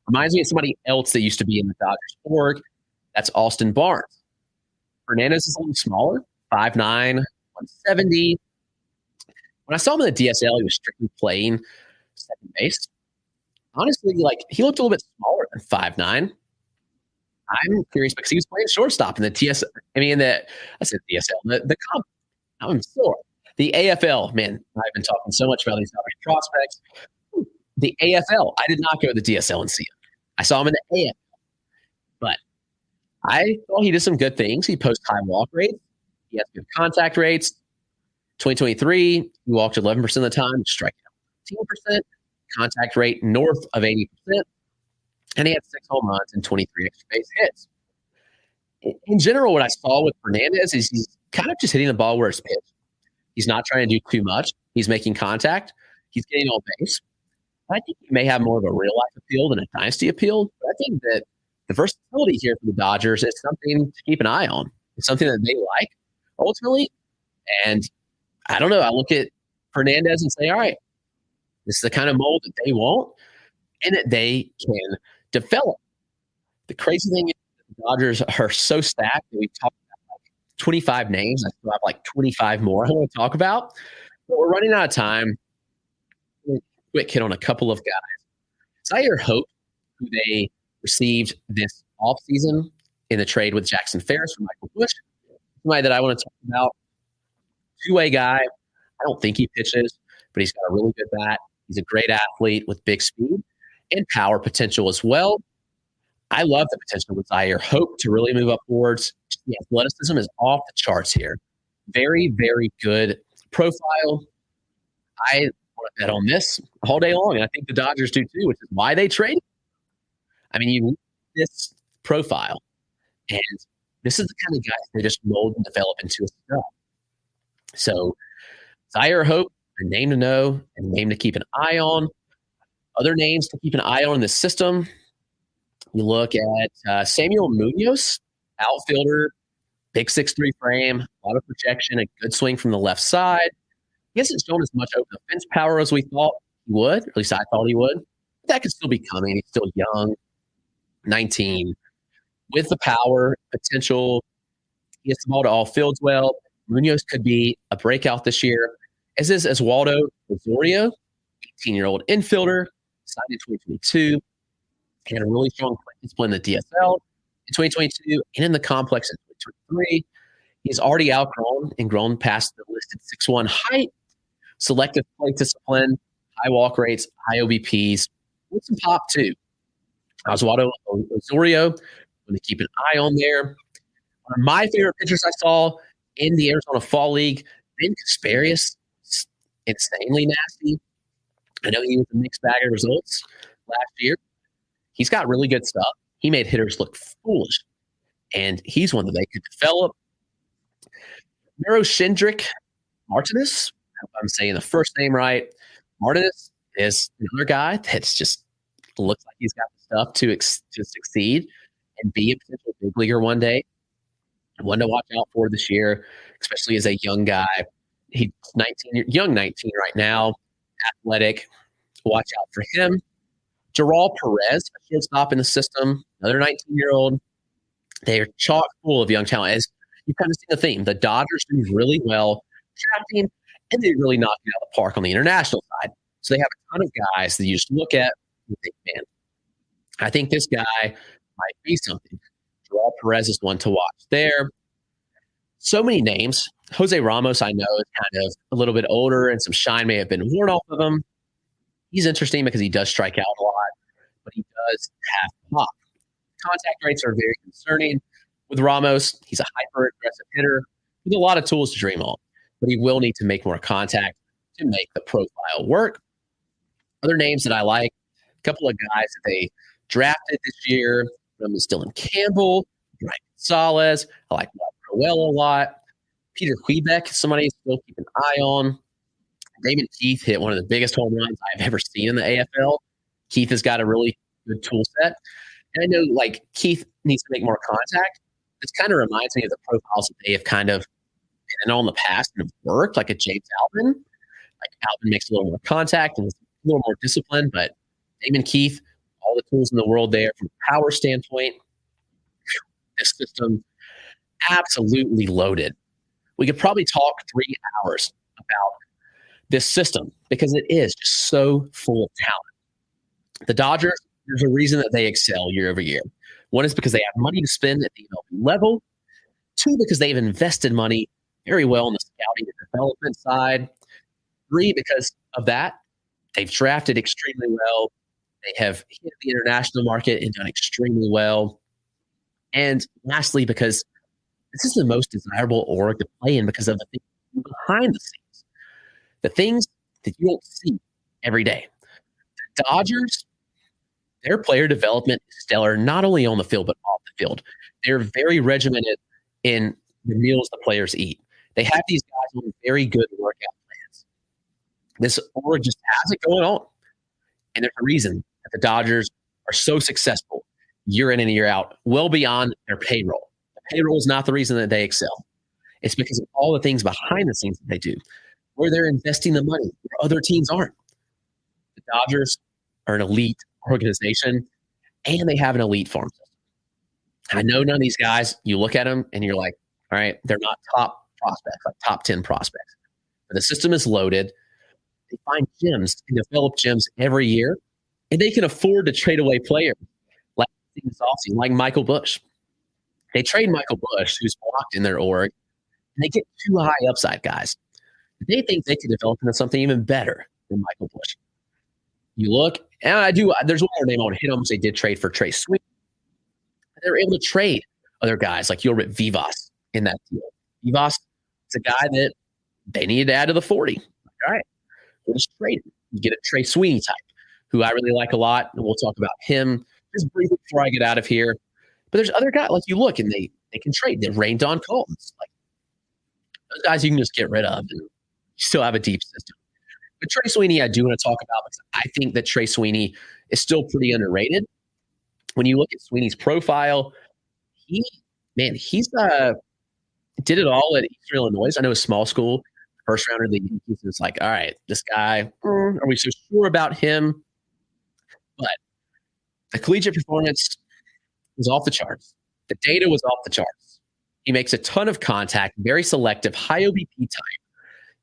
Reminds me of somebody else that used to be in the Dodgers org. That's Austin Barnes. Fernandez is a little smaller, 5'9", 170. When I saw him in the DSL, he was strictly playing second base. Honestly, he looked a little bit smaller than 5'9". I'm curious because he was playing shortstop in the TSL. I said DSL, the comp. I'm sore. The AFL, man, I've been talking so much about these Dodgers prospects. The AFL, I did not go to the DSL and see him. I saw him in the AFL. But I thought he did some good things. He posted high walk rates. He has good contact rates. 2023, he walked 11% of the time, struck out 10%, contact rate north of 80%. And he had 6 home runs and 23 extra base hits. In general, what I saw with Fernandez is he's kind of just hitting the ball where it's pitched. He's not trying to do too much. He's making contact. He's getting on base. I think he may have more of a real-life appeal than a dynasty appeal. But I think that the versatility here for the Dodgers is something to keep an eye on. It's something that they like, ultimately. And I don't know. I look at Fernandez and say, all right, this is the kind of mold that they want and that they can develop. The crazy thing is the Dodgers are so stacked that we've talked about 25 names. I still have 25 more I want to talk about. But we're running out of time. Quick hit on a couple of guys. Zaire Hope, who they received this offseason in the trade with Jackson Ferris from Michael Busch. Somebody that I want to talk about. Two-way guy. I don't think he pitches, but he's got a really good bat. He's a great athlete with big speed and power potential as well. I love the potential with Zaire Hope to really move upwards. The athleticism is off the charts here. Very, very good profile. I want to bet on this all day long, and I think the Dodgers do too, which is why they traded. You look at this profile, and this is the kind of guy they just mold and develop into a star. So, Zaire Hope, a name to know and a name to keep an eye on. Other names to keep an eye on in the system. You look at Samuel Munoz, outfielder, big 6'3" frame, a lot of projection, a good swing from the left side. He hasn't shown as much over the fence power as we thought he would, or at least I thought he would. But that could still be coming. He's still young, 19. With the power, potential, he gets the ball to all fields well. Munoz could be a breakout this year, as is Oswaldo Osorio, 18-year-old infielder, signed in 2022. He had a really strong display in the DSL in 2022 and in the complex in 2023. He's already outgrown and grown past the listed 6'1" height, selective play discipline, high walk rates, high OBPs, with some pop too. Oswaldo Osorio, I'm going to keep an eye on there. One of my favorite pitchers I saw in the Arizona Fall League, Ben Casparius, insanely nasty. I know he was a mixed bag of results last year. He's got really good stuff. He made hitters look foolish and he's one that they could develop. Neuroshindrick Martinez, if I'm saying the first name right. Martinez is another guy that's just looks like he's got the stuff to succeed and be a potential big leaguer one day. One to watch out for this year, especially as a young guy. He's 19 right now, athletic. Watch out for him. Gerald Perez, a shortstop in the system, another 19-year-old. They're chock full of young talent. As you've kind of seen the theme, the Dodgers do really well drafting, and they really knock it out of the park on the international side. So they have a ton of guys that you just look at and think, man, I think this guy might be something. Gerald Perez is one to watch there. So many names. Jose Ramos, I know, is kind of a little bit older, and some shine may have been worn off of him. He's interesting because he does strike out a lot, but he does have pop. Contact rates are very concerning with Ramos. He's a hyper-aggressive hitter with a lot of tools to dream on, but he will need to make more contact to make the profile work. Other names that I like, a couple of guys that they drafted this year, from Dylan Campbell, Brian Gonzalez. I like Roel a lot. Peter Quebec, somebody to still keep an eye on. Damon Keith hit one of the biggest home runs I've ever seen in the AFL. Keith has got a really good tool set. And I know, like, Keith needs to make more contact. This kind of reminds me of the profiles that they have kind of been on in the past and have worked, like a James Alvin. Like, Alvin makes a little more contact and is a little more disciplined, but Damon Keith, all the tools in the world there from a power standpoint. This system, absolutely loaded. We could probably talk 3 hours about this system because it is just so full of talent. The Dodgers, there's a reason that they excel year over year. One is because they have money to spend at the MLB level. 2, because they've invested money very well on the scouting and development side. 3, because of that, they've drafted extremely well. They have hit the international market and done extremely well. And lastly, because this is the most desirable org to play in because of the things behind the scenes. The things that you don't see every day. The Dodgers, their player development is stellar, not only on the field, but off the field. They're very regimented in the meals the players eat. They have these guys on very good workout plans. This org just has it going on. And there's a reason that the Dodgers are so successful year in and year out, well beyond their payroll. The payroll is not the reason that they excel. It's because of all the things behind the scenes that they do, where they're investing the money, where other teams aren't. The Dodgers are an elite organization, and they have an elite farm system. I know none of these guys, you look at them, and you're like, all right, they're not top prospects, like top 10 prospects. But the system is loaded. They find gems and develop gems every year, and they can afford to trade away players like this offseason, like Michael Busch. They trade Michael Busch, who's blocked in their org, and they get 2 high upside guys. They think they could develop into something even better than Michael Busch. You look, and there's one more name I want to hit on, which they did trade for Trey Sweeney. They were able to trade other guys like Yorbit Vivas in that deal. Vivas is a guy that they needed to add to the 40. All right, we'll just trade him. You get a Trey Sweeney type, who I really like a lot, and we'll talk about him just briefly before I get out of here. But there's other guys, like you look, and they can trade. They Rain Don Coltons. Like, those guys you can just get rid of, and you still have a deep system. But Trey Sweeney, I do want to talk about because I think that Trey Sweeney is still pretty underrated. When you look at Sweeney's profile, he's did it all at Eastern Illinois. I know a small school, first rounder of the Yankees. It's like, all right, this guy, are we so sure about him? But the collegiate performance was off the charts. The data was off the charts. He makes a ton of contact, very selective, high OBP type.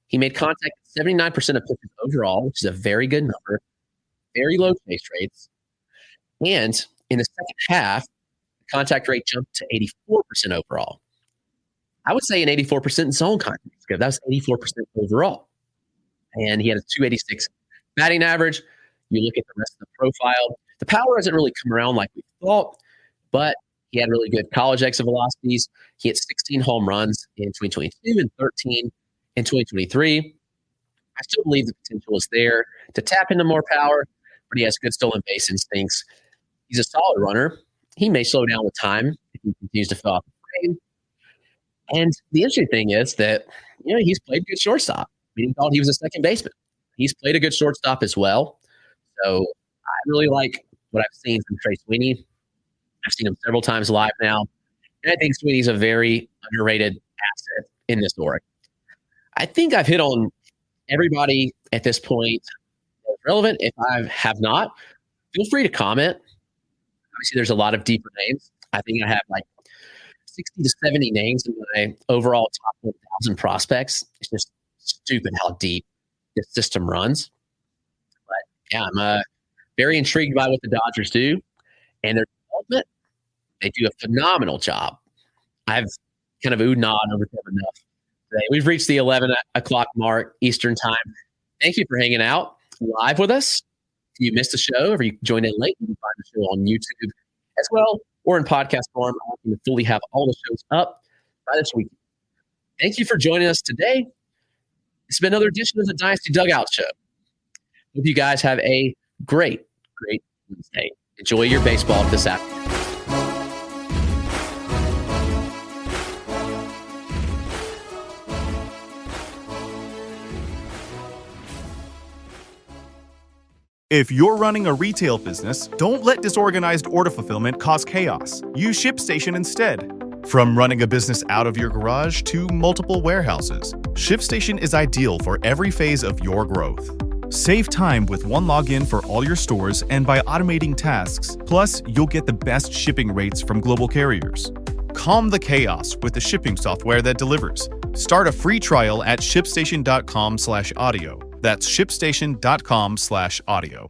He made contact at 79% of pitches overall, which is a very good number, very low chase rates. And in the second half, the contact rate jumped to 84% overall. I would say an 84% zone contact. That was 84% overall. And he had a 286 batting average. You look at the rest of the profile. The power hasn't really come around like we thought, but he had really good college exit velocities. He hit 16 home runs in 2022 and 13 in 2023. I still believe the potential is there to tap into more power, but he has good stolen base instincts. He's a solid runner. he may slow down with time if he continues to fill out the frame. And the interesting thing is that, he's played good shortstop. We thought he was a second baseman. He's played a good shortstop as well. So I really like what I've seen from Trey Sweeney. I've seen him several times live now. And I think Sweeney's a very underrated asset in this org. I think I've hit on everybody at this point that's relevant. If I have not, feel free to comment. Obviously, there's a lot of deeper names. I think I have like 60 to 70 names in my overall top 1,000 prospects. It's just stupid how deep this system runs. But yeah, I'm very intrigued by what the Dodgers do. And their development, they do a phenomenal job. I've kind of nod over to them enough today. We've reached the 11 o'clock mark Eastern time. Thank you for hanging out live with us. If you missed the show or you joined in late, you can find the show on YouTube as well or in podcast form. I'm going to fully have all the shows up by this week. Thank you for joining us today. It's been another edition of the Dynasty Dugout Show. Hope you guys have a great Wednesday. Enjoy your baseball this afternoon. If you're running a retail business, don't let disorganized order fulfillment cause chaos. Use ShipStation instead. From running a business out of your garage to multiple warehouses, ShipStation is ideal for every phase of your growth. Save time with one login for all your stores and by automating tasks. Plus, you'll get the best shipping rates from global carriers. Calm the chaos with the shipping software that delivers. Start a free trial at shipstation.com/audio. That's shipstation.com/audio.